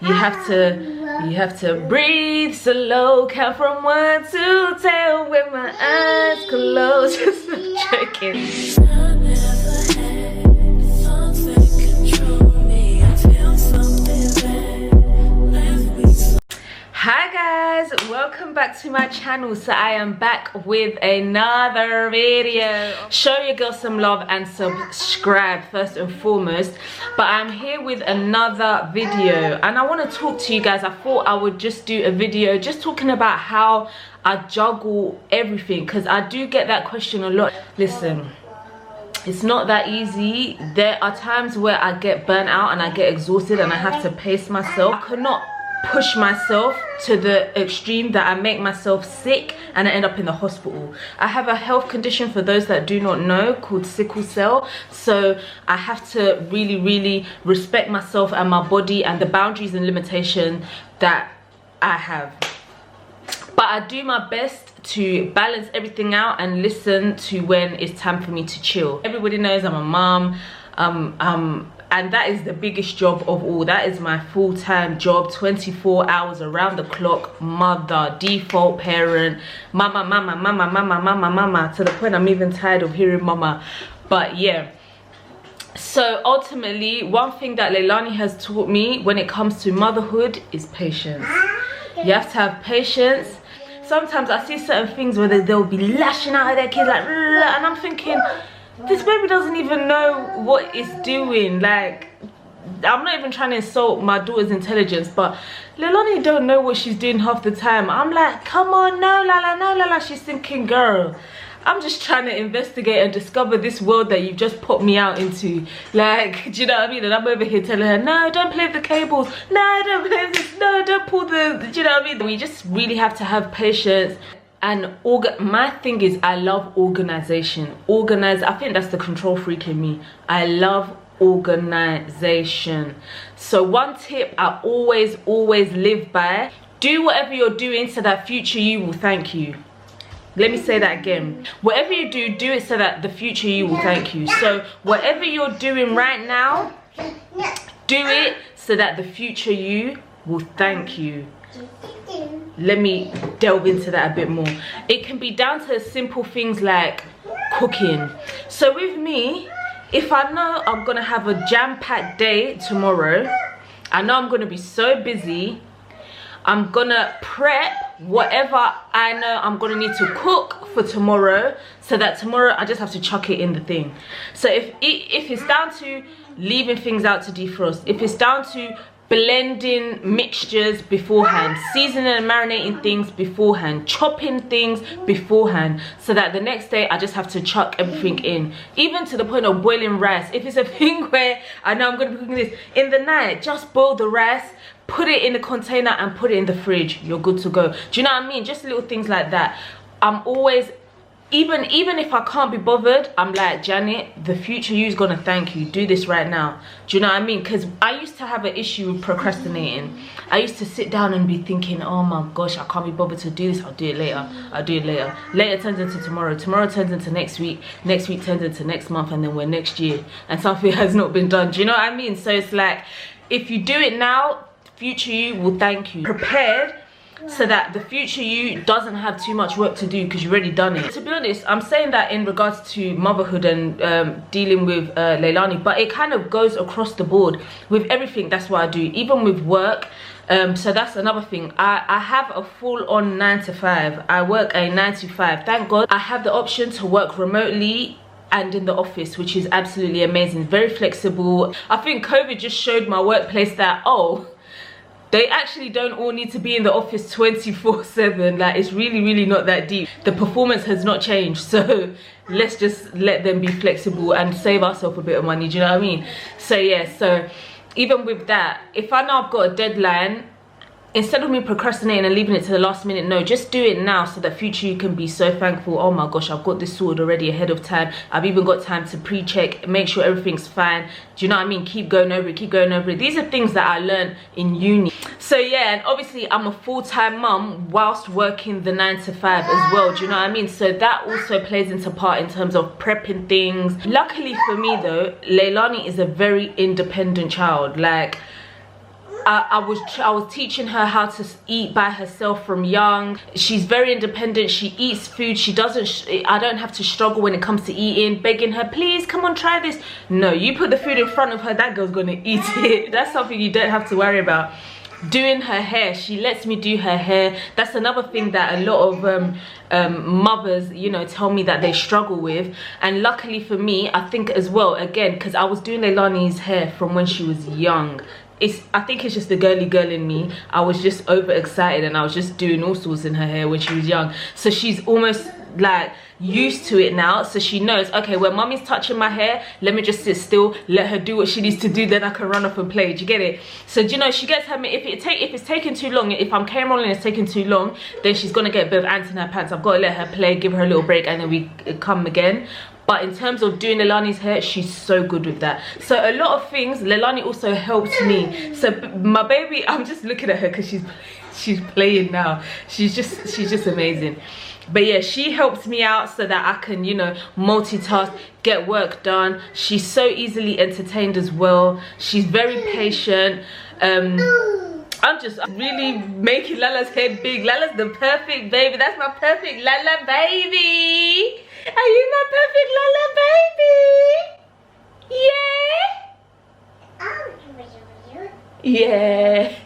You have to breathe slow, count from 1 to 10 with my eyes closed. Just joking. Hi guys, welcome back to my channel. So I am back with another video. Show your girl some love and subscribe first and foremost. But I'm here with another video and I want to talk to you guys. I thought I would just do a video just talking about how I juggle everything, because I do get that question a lot. Listen, it's not that easy. There are times where I get burnt out and I get exhausted and I have to pace myself. I could not push myself to the extreme that I make myself sick and I end up in the hospital. I have a health condition, for those that do not know, called sickle cell. So I have to really respect myself and my body and the boundaries and limitation that I have. But I do my best to balance everything out and listen to when it's time for me to chill. Everybody knows I'm a mom. And that is the biggest job of all. That is my full-time job, 24 hours around the clock, mother, default parent, mama, to the point I'm even tired of hearing mama. But yeah, so ultimately, one thing that Leilani has taught me when it comes to motherhood is patience. You have to have patience. Sometimes I see certain things where they'll be lashing out at their kids like, and I'm thinking, this baby doesn't even know what it's doing. Like, I'm not even trying to insult my daughter's intelligence, but Leilani don't know what she's doing half the time. I'm like, come on, no, Lala, no, Lala. She's thinking, girl, I'm just trying to investigate and discover this world that you've just put me out into. Like, do you know what I mean? And I'm over here telling her, no, don't play with the cables. No, don't play with this. No, don't pull the, do you know what I mean? We just really have to have patience. And my thing is, I love organization. I think that's the control freak in me. I love organization. So one tip I always live by: do whatever you're doing so that future you will thank you. Let me say that again. Whatever you do, do it so that the future you will thank you. So whatever you're doing right now, do it so that the future you will thank you. Let me delve into that a bit more. It can be down to simple things like cooking. So with me, if I know I'm gonna have a jam-packed day tomorrow, I know I'm gonna be so busy, I'm gonna prep whatever I know I'm gonna need to cook for tomorrow, so that tomorrow I just have to chuck it in the thing. So if it's down to leaving things out to defrost, if it's down to blending mixtures beforehand, seasoning and marinating things beforehand, chopping things beforehand, so that the next day I just have to chuck everything in, even to the point of boiling rice. If it's a thing where I know I'm going to be cooking this in the night, just boil the rice, put it in a container and put it in the fridge. You're good to go. Do you know what I mean? Just little things like that. I'm always, even if I can't be bothered, I'm like, Janet, the future you's gonna thank you. Do this right now. Do you know what I mean? Because I used to have an issue with procrastinating. I used to sit down and be thinking, oh my gosh, I can't be bothered to do this. I'll do it later. I'll do it later. Later turns into tomorrow. Tomorrow turns into next week. Next week turns into next month, and then we're next year. And something has not been done. Do you know what I mean? So it's like, if you do it now, future you will thank you. Prepared, so that the future you doesn't have too much work to do because you've already done it. To be honest, I'm saying that in regards to motherhood and dealing with Leilani, but it kind of goes across the board with everything. That's what I do, even with work. So that's another thing. I have a full-on 9 to 5. I work a 9 to 5. Thank God I have the option to work remotely and in the office, which is absolutely amazing. Very flexible. I think COVID just showed my workplace that, oh, they actually don't all need to be in the office 24/7. Like, it's really not that deep. The performance has not changed, so let's just let them be flexible and save ourselves a bit of money. Do you know what I mean? So yeah, so even with that, if I know I've got a deadline, instead of me procrastinating and leaving it to the last minute, no, just do it now so that future you can be so thankful. Oh my gosh, I've got this sorted already ahead of time. I've even got time to pre-check, make sure everything's fine. Do you know what I mean? Keep going over it, keep going over it. These are things that I learned in uni. So yeah, and obviously I'm a full-time mum whilst working the 9 to 5 as well. Do you know what I mean? So that also plays into part in terms of prepping things. Luckily for me though, Leilani is a very independent child. Like, I was teaching her how to eat by herself from young. She's very independent. She eats food. She doesn't, I don't have to struggle when it comes to eating, begging her, please come on, try this. No, you put the food in front of her, that girl's gonna eat it. That's something you don't have to worry about. Doing her hair, she lets me do her hair. That's another thing that a lot of mothers, you know, tell me that they struggle with. And luckily for me, I think as well, again, because I was doing Leilani's hair from when she was young. I think it's just the girly girl in me. I was just overexcited and I was just doing all sorts in her hair when she was young. So she's almost like used to it now, so she knows, okay, when mommy's touching my hair, let me just sit still, let her do what she needs to do, then I can run off and play. Do you get it? So do you know, she gets her, if it's taking too long, if I'm camera rolling and it's taking too long, then she's gonna get a bit of ants in her pants. I've got to let her play, give her a little break, and then we come again. But in terms of doing Leilani's hair, she's so good with that. So a lot of things, Leilani also helped me. So my baby, I'm just looking at her because she's playing now. She's just amazing. But yeah, she helps me out so that I can, you know, multitask, get work done. She's so easily entertained as well. She's very patient. I'm just really making Lala's head big. Lala's the perfect baby. That's my perfect Lala baby. Are you my perfect Lala baby? Yeah? Yeah.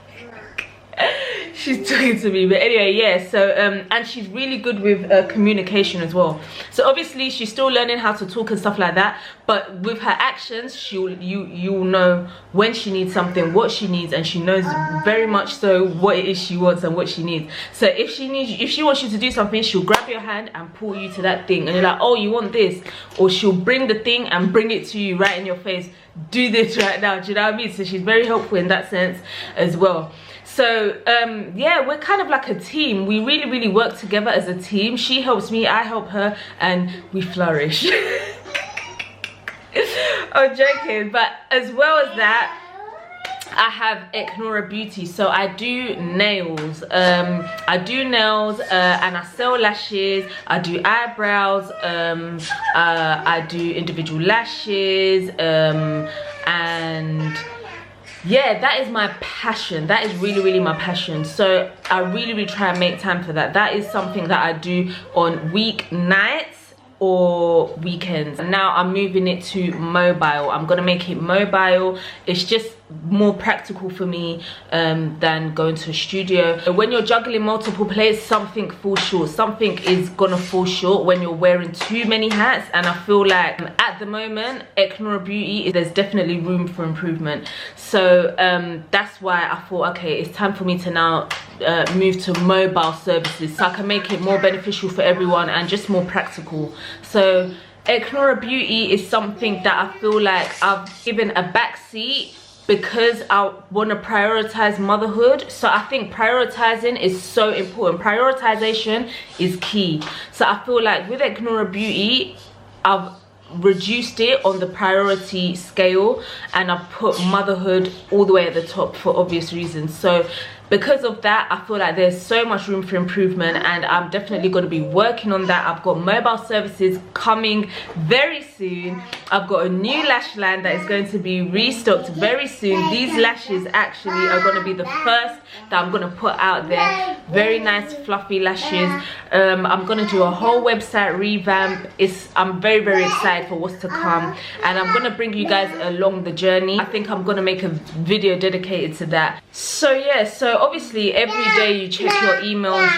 She's talking to me, but anyway, yeah. So and she's really good with communication as well. So obviously she's still learning how to talk and stuff like that, but with her actions, you'll know when she needs something, what she needs, and she knows very much so what it is she wants and what she needs. So if she wants you to do something, she'll grab your hand and pull you to that thing, and you're like, oh, you want this, or she'll bring the thing and bring it to you right in your face. Do this right now. Do you know what I mean? So she's very helpful in that sense as well. So yeah, we're kind of like a team. We really work together as a team. She helps me, I help her, and we flourish. I'm joking. But as well as that, I have Eknora Beauty. So I do nails. And I sell lashes. I do eyebrows. I do individual lashes. And yeah, that is my passion. That is really my passion. So I really try and make time for that. That is something that I do on weeknights or weekends. Now I'm moving it to mobile. I'm gonna make it mobile. It's just more practical for me than going to a studio. When you're juggling multiple plates, something falls short. Something is gonna fall short when you're wearing too many hats, and I feel like at the moment, Eknora Beauty, there's definitely room for improvement. So that's why I thought, okay, it's time for me to now move to mobile services so I can make it more beneficial for everyone and just more practical. So Eknora Beauty is something that I feel like I've given a backseat because I want to prioritize motherhood. So I think prioritizing is so important. Prioritization is key. So I feel like with Eknora Beauty, I've reduced it on the priority scale and I've put motherhood all the way at the top for obvious reasons. So because of that, I feel like there's so much room for improvement, and I'm definitely going to be working on that. I've got mobile services coming very soon. I've got a new lash line that is going to be restocked very soon. These lashes actually are going to be the first that I'm going to put out there. Very nice fluffy lashes. I'm going to do a whole website revamp. I'm very excited for what's to come, and I'm going to bring you guys along the journey. I think I'm going to make a video dedicated to that. So yeah, so obviously every day you check your emails,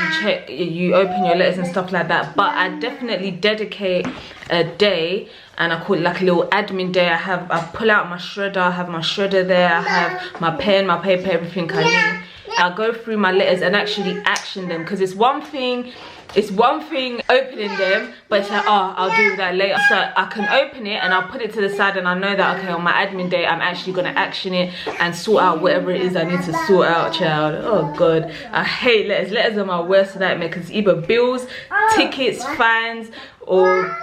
you open your letters and stuff like that, but I definitely dedicate a day, and I call it like a little admin day. I pull out my shredder, I have my shredder there, I have my pen, my paper, everything I need. I'll go through my letters and actually action them, because it's one thing opening them, but it's like, oh, I'll do that later. So I can open it and I'll put it to the side, and I know that, okay, on my admin day I'm actually gonna action it and sort out whatever it is I need to sort out, child. Oh god, I hate letters. Letters are my worst nightmare, because either bills, tickets, fines, or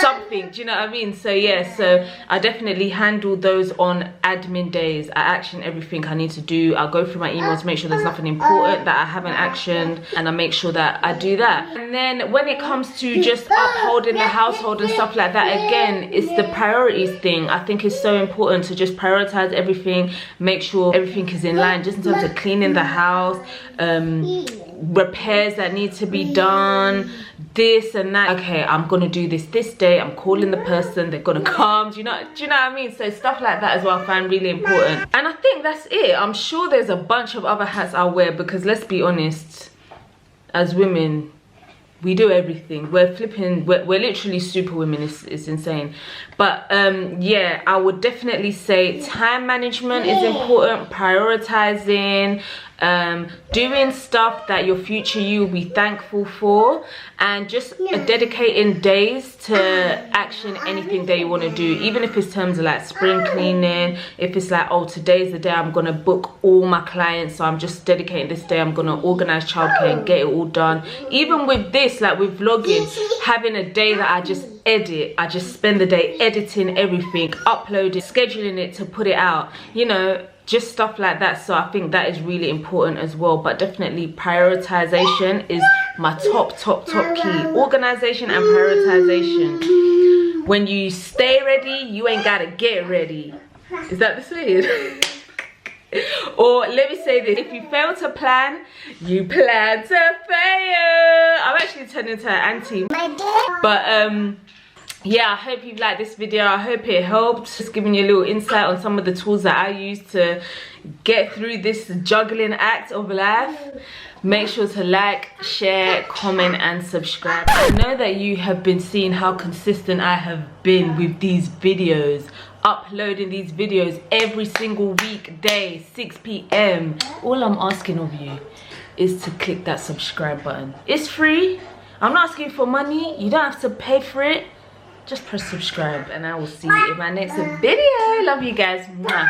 something, do you know what I mean? So yeah, so I definitely handle those on admin days. I action everything I need to do. I'll go through my emails, make sure there's nothing important that I haven't actioned, and I make sure that I do that. And then when it comes to just upholding the household and stuff like that, again, it's the priorities thing. I think it's so important to just prioritize everything, make sure everything is in line, just in terms of cleaning the house, repairs that need to be done, this and that. Okay, I'm gonna do this day, I'm calling the person, they're gonna come, do you know what I mean? So stuff like that as well I find really important. And I think that's it. I'm sure there's a bunch of other hats I'll wear, because let's be honest, as women, we do everything. We're literally super women. It's insane. But yeah, I would definitely say time management is important, prioritizing, doing stuff that your future you will be thankful for, and just dedicating days to action anything that you want to do, even if it's terms of like spring cleaning, if it's like, oh, today's the day I'm gonna book all my clients, so I'm just dedicating this day, I'm gonna organize childcare and get it all done. Even with this, like with vlogging, having a day that I just edit, I just spend the day editing everything, uploading, scheduling it to put it out, you know, just stuff like that. So I think that is really important as well. But definitely prioritization is my top key. Organization and prioritization. When you stay ready, you ain't gotta get ready. Is that the saying? Or let me say this: if you fail to plan, you plan to fail. I'm actually turning into an auntie. But yeah, I hope you liked this video. I hope it helped, just giving you a little insight on some of the tools that I use to get through this juggling act of life. Make sure to like, share, comment and subscribe. I know that you have been seeing how consistent I have been with these videos, uploading these videos every single weekday, 6 p.m. All I'm asking of you is to click that subscribe button. It's free. I'm not asking for money. You don't have to pay for it. Just press subscribe and I will see you in my next video. Love you guys. Mwah.